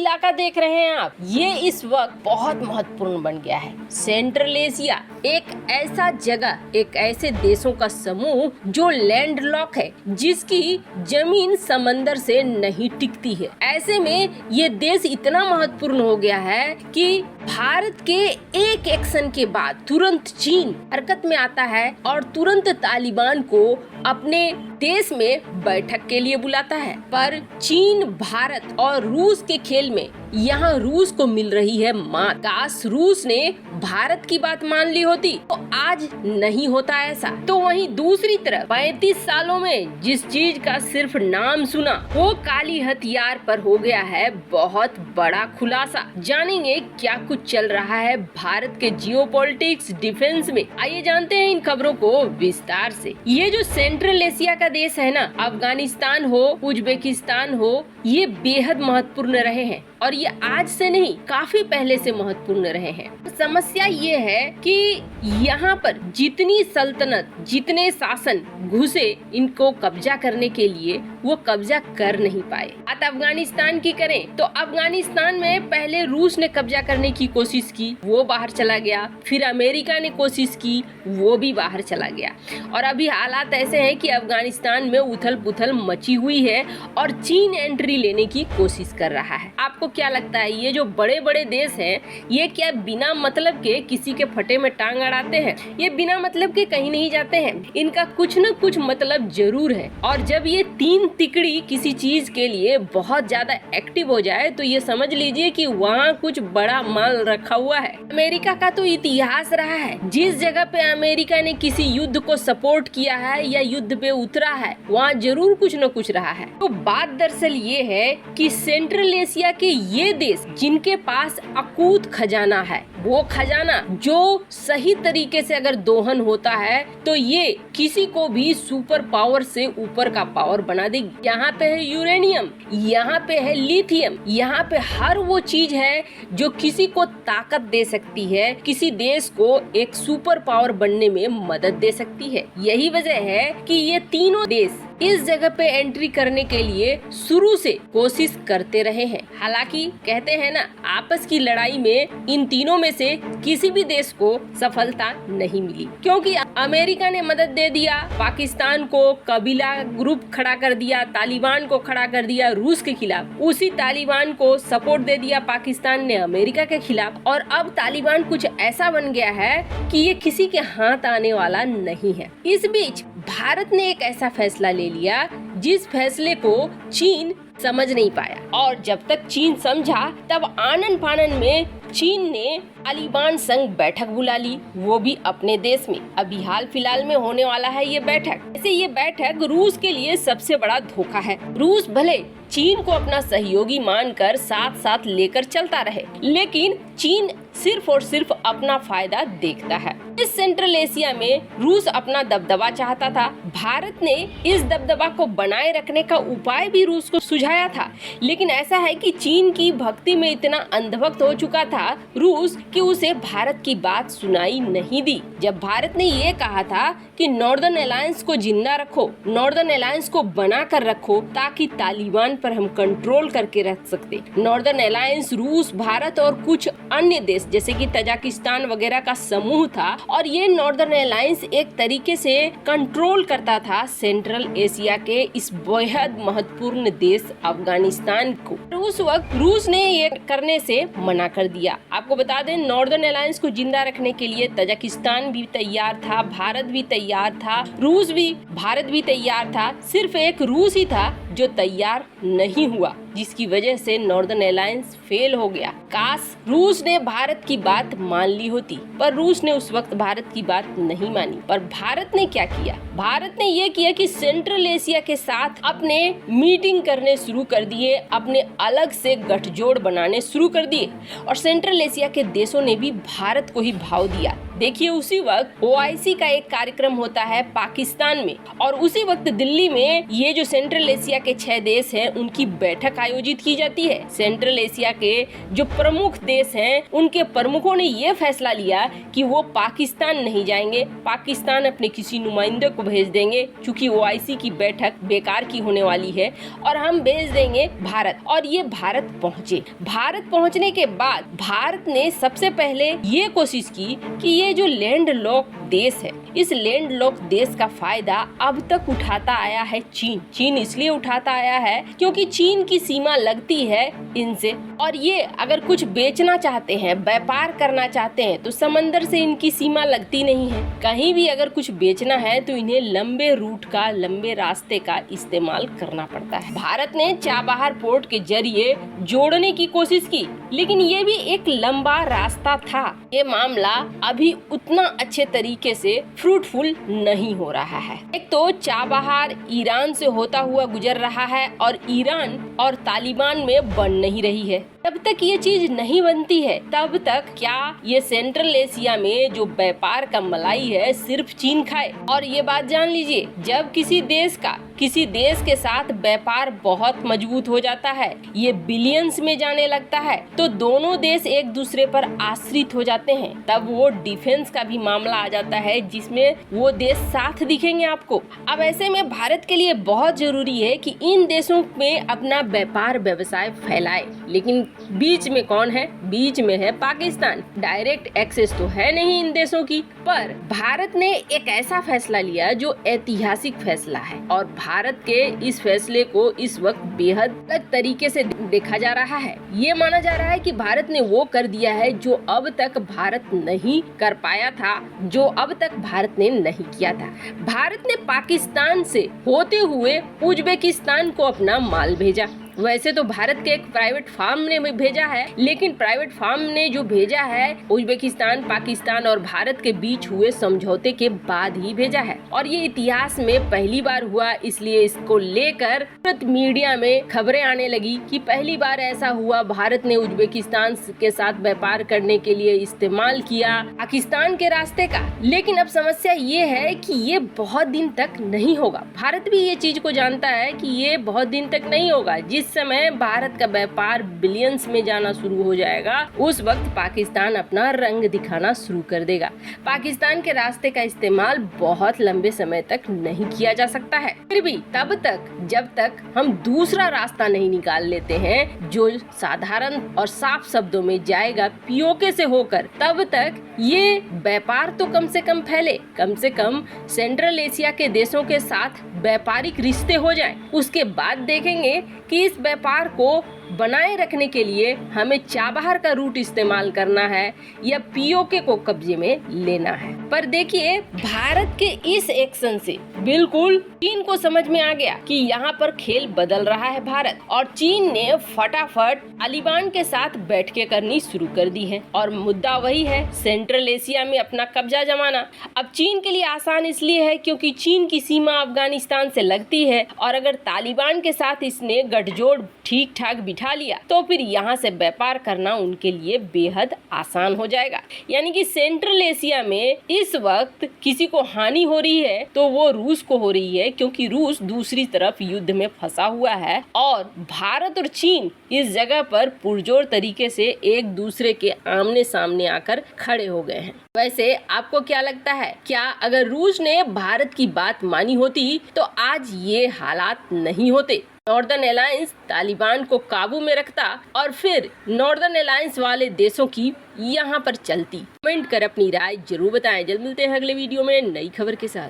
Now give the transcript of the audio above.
इलाका देख रहे हैं आप, ये इस वक्त बहुत महत्वपूर्ण बन गया है। सेंट्रल एशिया एक ऐसा जगह, एक ऐसे देशों का समूह जो लैंडलॉक है, जिसकी जमीन समंदर से नहीं टिकती है। ऐसे में ये देश इतना महत्वपूर्ण हो गया है कि भारत के एक एक्शन के बाद तुरंत चीन हरकत में आता है और तुरंत तालिबान को अपने देश में बैठक के लिए बुलाता है। पर चीन, भारत और रूस के खेल में यहाँ रूस को मिल रही है मात। काश रूस ने भारत की बात मान ली होती तो आज नहीं होता ऐसा। तो वहीं दूसरी तरफ 35 सालों में जिस चीज का सिर्फ नाम सुना वो काली हथियार पर हो गया है बहुत बड़ा खुलासा। जानेंगे क्या कुछ चल रहा है भारत के जियोपॉलिटिक्स, डिफेंस में। आइए जानते हैं इन खबरों को विस्तार से। ये जो सेंट्रल एशिया का देश है ना, अफगानिस्तान हो, उज्बेकिस्तान हो, ये बेहद महत्वपूर्ण रहे हैं और ये आज से नहीं, काफी पहले से महत्वपूर्ण रहे हैं। समस्या ये है कि यहाँ पर जितनी सल्तनत, जितने शासन घुसे इनको कब्जा करने के लिए, वो कब्जा कर नहीं पाए। बात अफगानिस्तान की करें तो अफगानिस्तान में पहले रूस ने कब्जा करने की कोशिश की, वो बाहर चला गया। फिर अमेरिका ने कोशिश की, वो भी बाहर चला गया। और अभी हालात ऐसे हैं कि अफगानिस्तान में उथल पुथल मची हुई है और चीन एंट्री लेने की कोशिश कर रहा है। आपको क्या लगता है, ये जो बड़े बड़े देश हैं, ये क्या बिना मतलब के किसी के फटे में टांग अड़ाते हैं? ये बिना मतलब के कहीं नहीं जाते हैं। इनका कुछ न कुछ मतलब जरूर है। और जब ये तीन तिकड़ी किसी चीज के लिए बहुत ज्यादा एक्टिव हो जाए तो ये समझ लीजिए कि वहाँ कुछ बड़ा माल रखा हुआ है। अमेरिका का तो इतिहास रहा है, जिस जगह पे अमेरिका ने किसी युद्ध को सपोर्ट किया है या युद्ध पे उतरा है, वहाँ जरूर कुछ न कुछ रहा है। तो बात दरअसल ये है कि सेंट्रल एशिया के ये देश जिनके पास अकूत खजाना है, वो खजाना जो सही तरीके से अगर दोहन होता है तो ये किसी को भी सुपर पावर से ऊपर का पावर बना देगी। यहाँ पे है यूरेनियम, यहाँ पे है लिथियम, यहाँ पे हर वो चीज है जो किसी को ताकत दे सकती है, किसी देश को एक सुपर पावर बनने में मदद दे सकती है। यही वजह है कि ये तीनों देश इस जगह पे एंट्री करने के लिए शुरू से कोशिश करते रहे हैं। हालांकि कहते हैं ना, आपस की लड़ाई में इन तीनों में से किसी भी देश को सफलता नहीं मिली, क्योंकि अमेरिका ने मदद दे दिया, पाकिस्तान को कबीला ग्रुप खड़ा कर दिया, तालिबान को खड़ा कर दिया रूस के खिलाफ, उसी तालिबान को सपोर्ट दे दिया पाकिस्तान ने अमेरिका के खिलाफ। और अब तालिबान कुछ ऐसा बन गया है कि ये किसी के हाथ आने वाला नहीं है। इस बीच भारत ने एक ऐसा फैसला ले लिया जिस फैसले को चीन समझ नहीं पाया, और जब तक चीन समझा तब आनन फानन में चीन ने तालिबान संग बैठक बुला ली, वो भी अपने देश में। अभी हाल फिलहाल में होने वाला है ये बैठक। ऐसे ये बैठक रूस के लिए सबसे बड़ा धोखा है। रूस भले चीन को अपना सहयोगी मानकर साथ साथ लेकर चलता रहे, लेकिन चीन सिर्फ और सिर्फ अपना फायदा देखता है। इस सेंट्रल एशिया में रूस अपना दबदबा चाहता था। भारत ने इस दबदबा को बनाए रखने का उपाय भी रूस को सुझाया था, लेकिन ऐसा है कि चीन की भक्ति में इतना अंधभक्त हो चुका था रूस कि उसे भारत की बात सुनाई नहीं दी। जब भारत ने ये कहा था कि नॉर्दर्न अलायंस को जिंदा रखो, नॉर्दर्न अलायंस को बना कर रखो ताकि तालिबान पर हम कंट्रोल करके रख सकते। नॉर्दर्न अलायंस रूस, भारत और कुछ अन्य देश जैसे कि तजाकिस्तान वगैरह का समूह था, और ये नॉर्दर्न अलायंस एक तरीके से कंट्रोल करता था सेंट्रल एशिया के इस बेहद महत्वपूर्ण देश अफगानिस्तान को। उस वक्त रूस ने ये करने से मना कर दिया। आपको बता दें, नॉर्दर्न अलायंस को जिंदा रखने के लिए तजाकिस्तान भी तैयार था, भारत भी तैयार था, रूस भी, भारत भी तैयार था। सिर्फ एक रूस ही था जो तैयार नहीं हुआ, जिसकी वजह से नॉर्दर्न अलायंस फेल हो गया। काश रूस ने भारत की बात मान ली होती, पर रूस ने उस वक्त भारत की बात नहीं मानी। पर भारत ने क्या किया? भारत ने ये किया कि सेंट्रल एशिया के साथ अपने मीटिंग करने शुरू कर दिए, अपने अलग से गठजोड़ बनाने शुरू कर दिए, और सेंट्रल एशिया के देशों ने भी भारत को ही भाव दिया। देखिए उसी वक्त ओआईसी का एक कार्यक्रम होता है पाकिस्तान में, और उसी वक्त दिल्ली में ये जो सेंट्रल एशिया के 6 देश हैं उनकी बैठक आयोजित की जाती है। सेंट्रल एशिया के जो प्रमुख देश हैं उनके प्रमुखों ने ये फैसला लिया कि वो पाकिस्तान नहीं जाएंगे, पाकिस्तान अपने किसी नुमाइंदे को भेज देंगे क्योंकि ओआईसी की बैठक बेकार की होने वाली है, और हम भेज देंगे भारत। और ये भारत पहुंचे। भारत पहुंचने के बाद भारत ने सबसे पहले ये कोशिश की कि ये जो लैंड लॉक देश है, इस लैंड लॉक देश का फायदा अब तक उठाता आया है चीन इसलिए उठाता आया है क्योंकि चीन की सीमा लगती है इनसे, और ये अगर कुछ बेचना चाहते हैं, व्यापार करना चाहते हैं तो समंदर से इनकी सीमा लगती नहीं है। कहीं भी अगर कुछ बेचना है तो इन्हें लंबे रूट का, लंबे रास्ते का इस्तेमाल करना पड़ता है। भारत ने चाबहार पोर्ट के जरिए जोड़ने की कोशिश की, लेकिन ये भी एक लंबा रास्ता था। ये मामला अभी उतना अच्छे तरीके से फ्रूटफुल नहीं हो रहा है। एक तो चाबहार ईरान से होता हुआ गुजर रहा है और ईरान और तालिबान में बन नहीं रही है। जब तक ये चीज नहीं बनती है तब तक क्या ये सेंट्रल एशिया में जो व्यापार का मलाई है सिर्फ चीन खाए। और ये बात जान लीजिए, जब किसी देश के साथ व्यापार बहुत मजबूत हो जाता है, ये बिलियंस में जाने लगता है, तो दोनों देश एक दूसरे पर आश्रित हो जाते हैं। तब वो डिफेंस का भी मामला आ जाता है जिसमें वो देश साथ दिखेंगे आपको। अब ऐसे में भारत के लिए बहुत जरूरी है कि इन देशों में अपना व्यापार व्यवसाय फैलाए, लेकिन बीच में कौन है? बीच में है पाकिस्तान। डायरेक्ट एक्सेस तो है नहीं इन देशों की, पर भारत ने एक ऐसा फैसला लिया जो ऐतिहासिक फैसला है, और भारत के इस फैसले को इस वक्त बेहद अलग तरीके से देखा जा रहा है। ये माना जा रहा है कि भारत ने वो कर दिया है जो अब तक भारत नहीं कर पाया था, जो अब तक भारत ने नहीं किया था। भारत ने पाकिस्तान से होते हुए उज्बेकिस्तान को अपना माल भेजा। वैसे तो भारत के एक प्राइवेट फार्म ने भेजा है, लेकिन प्राइवेट फार्म ने जो भेजा है उज्बेकिस्तान, पाकिस्तान और भारत के बीच हुए समझौते के बाद ही भेजा है, और ये इतिहास में पहली बार हुआ। इसलिए इसको लेकर मीडिया में खबरें आने लगी कि पहली बार ऐसा हुआ, भारत ने उज्बेकिस्तान के साथ व्यापार करने के लिए इस्तेमाल किया पाकिस्तान के रास्ते का। लेकिन अब समस्या ये है कि ये बहुत दिन तक नहीं होगा। भारत भी ये चीज को जानता है कि ये बहुत दिन तक नहीं होगा। जिस समय भारत का व्यापार बिलियंस में जाना शुरू हो जाएगा, उस वक्त पाकिस्तान अपना रंग दिखाना शुरू कर देगा। पाकिस्तान के रास्ते का इस्तेमाल बहुत लंबे समय तक नहीं किया जा सकता है। फिर भी तब तक जब तक हम दूसरा रास्ता नहीं निकाल लेते हैं जो साधारण और साफ शब्दों में जाएगा पीओके से होकर, तब तक ये व्यापार तो कम से कम फैले, कम से कम सेंट्रल एशिया के देशों के साथ व्यापारिक रिश्ते हो जाएं। उसके बाद देखेंगे कि इस व्यापार को बनाए रखने के लिए हमें चाबहार का रूट इस्तेमाल करना है या पीओके को कब्जे में लेना है। पर देखिए, भारत के इस एक्शन से बिल्कुल चीन को समझ में आ गया कि यहाँ पर खेल बदल रहा है भारत, और चीन ने फटाफट तालिबान के साथ बैठकें करनी शुरू कर दी है। और मुद्दा वही है, सेंट्रल एशिया में अपना कब्जा जमाना। अब चीन के लिए आसान इसलिए है क्योंकि चीन की सीमा अफगानिस्तान से लगती है, और अगर तालिबान के साथ इसने गठजोड़ ठीक ठाक बिठा लिया तो फिर यहाँ से व्यापार करना उनके लिए बेहद आसान हो जाएगा। यानी कि सेंट्रल एशिया में इस वक्त किसी को हानि हो रही है तो वो रूस को हो रही है, क्योंकि रूस दूसरी तरफ युद्ध में फंसा हुआ है, और भारत और चीन इस जगह पर पुरजोर तरीके से एक दूसरे के आमने सामने आकर खड़े हो गए हैं। वैसे आपको क्या लगता है, क्या अगर रूस ने भारत की बात मानी होती तो आज ये हालात नहीं होते? नॉर्दर्न अलायंस तालिबान को काबू में रखता और फिर नॉर्दर्न अलायंस वाले देशों की यहाँ पर चलती। कमेंट कर अपनी राय जरूर बताएं। जल्द मिलते हैं अगले वीडियो में नई खबर के साथ।